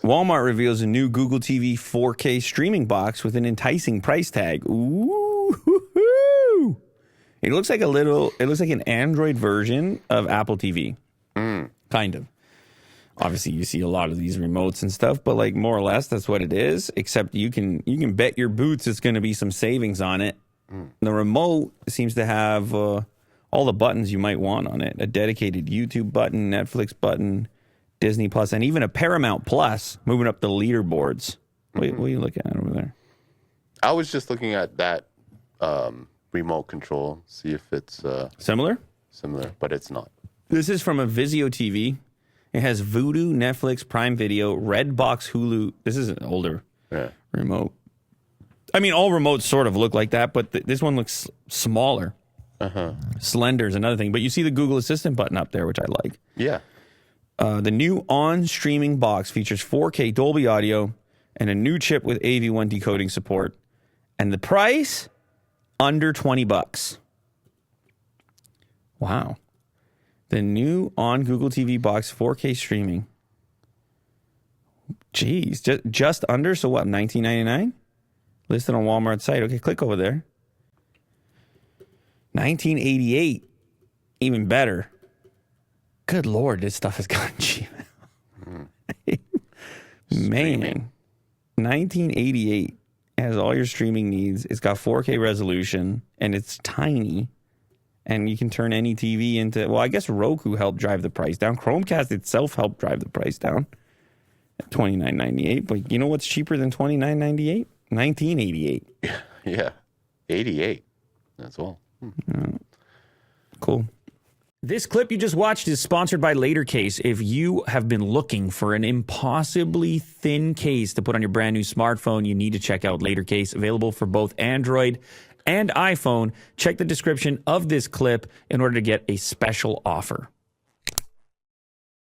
Walmart reveals a new Google TV 4K streaming box with an enticing price tag. Ooh, hoo-hoo. It looks like an Android version of Apple TV. Kind of. Obviously, you see a lot of these remotes and stuff, but like more or less, that's what it is. Except you can bet your boots it's going to be some savings on it. The remote seems to have all the buttons you might want on it: a dedicated YouTube button, Netflix button, Disney Plus, and even a Paramount Plus, moving up the leaderboards. What are you looking at over there? I was just looking at that remote control, see if it's Similar, but it's not. This is from a Vizio TV. It has Vudu, Netflix, Prime Video, Redbox, Hulu. This is an older remote. I mean, all remotes sort of look like that, but this one looks smaller. Slender is another thing. But you see the Google Assistant button up there, which I like. Yeah. The new on-streaming box features 4K Dolby audio and a new chip with AV1 decoding support. And the price, under $20. Wow. The new on Google TV box 4K streaming. Jeez, just under, so what, $19.99? Listed on Walmart's site. Okay, click over there. $19.88. Even better. Good Lord, this stuff has gotten cheap. Man. $19.88 has all your streaming needs. It's got 4K resolution, and it's tiny. And you can turn any TV into... Well, I guess Roku helped drive the price down. Chromecast itself helped drive the price down at $29.98. But you know what's cheaper than $29.98? $19.88. Yeah. 88. That's all. Cool. This clip you just watched is sponsored by LaterCase. If you have been looking for an impossibly thin case to put on your brand new smartphone, you need to check out LaterCase. Available for both Android and iPhone. Check the description of this clip in order to get a special offer.